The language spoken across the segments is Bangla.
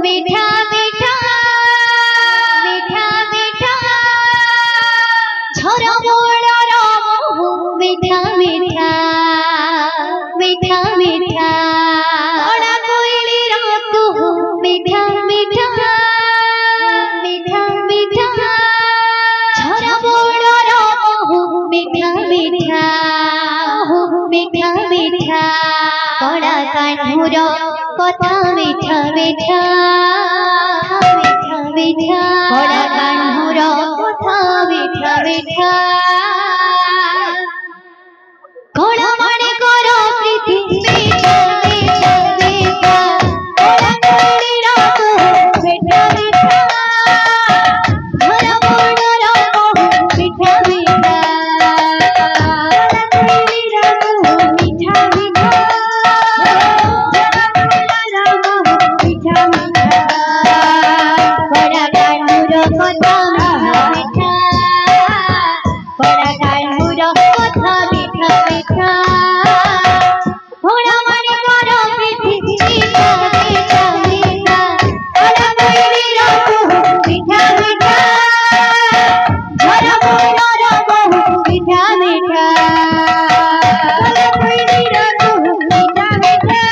मीठा मीठा मीठा मीठा झरा मोड़र महू मीठा मीठा मीठा मीठा बड़ा कोयली कुहू मीठा मीठा मीठा मीठा झरा मोड़र महू मीठा मीठा मीठा मीठा बड़ा कान्हूर कथा मीठा मीठा मीठा मीठा बड़ा कान्हूर कथा मीठा मीठा कोण माने करो प्रीति मीठा मीठा मीठा बड़ा कोयलीर कुहू मीठा मीठा झरा मोड़र महू मीठा मीठा बड़ा कोयलीर कुहू मीठा मीठा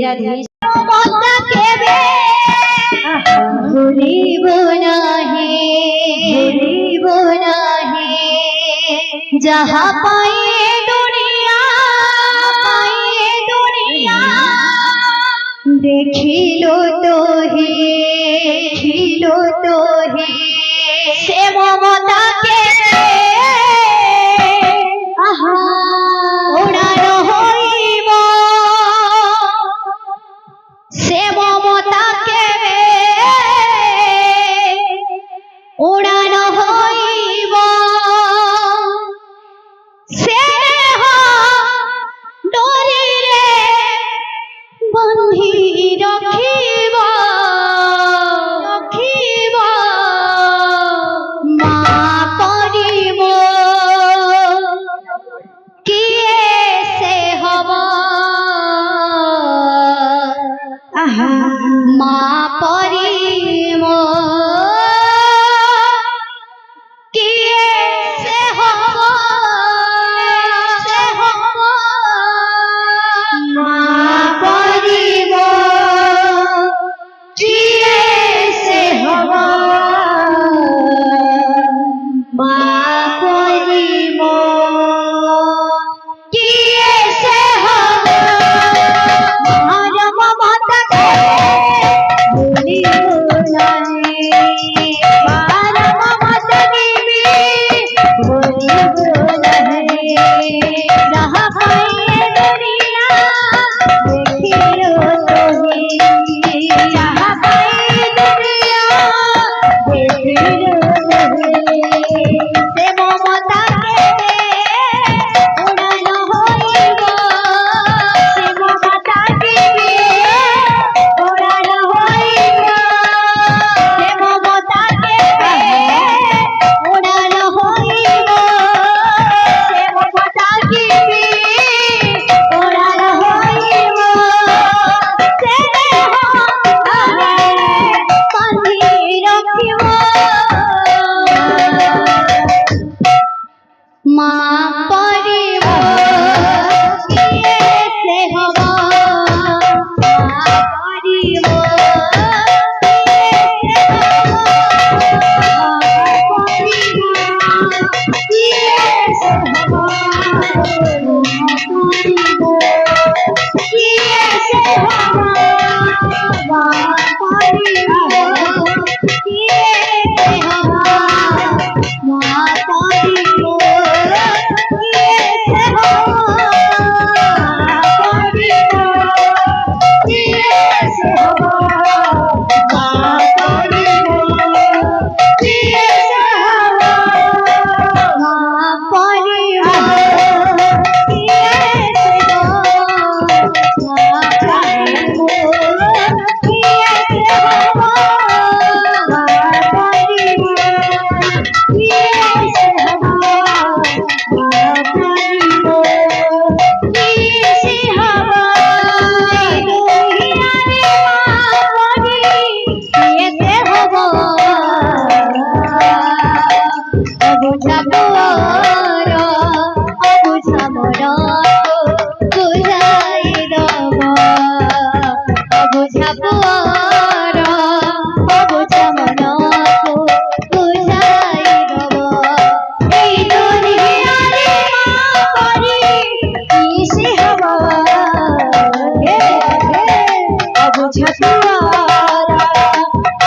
রাধে মমতা কেবে ভুলিব নাহি ভুলিব নাহি যাহা পাইয়ে দুনিয়া দেখিল তোহি সে মমতা কেবে উড়ানো হইব সে মমতা কেবে উড়ানো হইব স্নেহ ডোরিরে বন্ধি রাখিব মা পরিব কিয়ে সে হব মা পরিব কিয়ে সে হব মা পরিব কিয়ে সে হব মা পরিব কিয়ে সে হব আর মমতা ভুলিব নাহি আর মমতা দিবি ভুলিব নাহি যাহা পাইয়ে দুনিয়া দেখিল তোহি যাহা পাইয়ে দুনিয়া দেখিল তোহি সে মমতা কেবে উড়ানো হইব সে মমতা কেবে উড়ানো হইব সে মমতা কেবে উড়ানো হইব সে মমতা কেবে উড়ানো হইব স্নেহ বান্ধি রাখিব মা পরিব কিয়ে সে হব মা পরিব কিয়ে সে হব কিয়ে সে হব মা পরিব কিয়ে সে হব মা পরিব কিয়ে সে হব কিয়ে সে হব মা পরিব কিয়ে সে হব মা পরিব কিয়ে সে হব মা পরিব কিয়ে সে হব মা পরিব কিয়ে সে হব মা পরিব কিয়ে সে হব দুনিয়ারে মা পরি কিয়ে সে হব অবুঝা মোর অবুঝা মোর বুঝাই দব অবুঝা মোর অবুঝা মোর বুঝাই দব এই দুনিয়ারে মা পরি কি সে হব অবুঝা মোর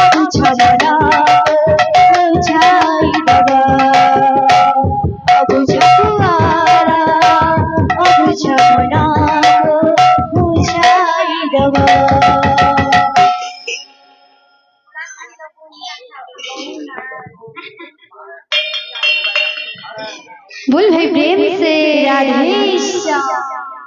অবুঝা মোর বুঝাই দব অবুঝা মোর অবুঝা মোর বুঝাই দব बोल भाई प्रेम से राधे श्याम।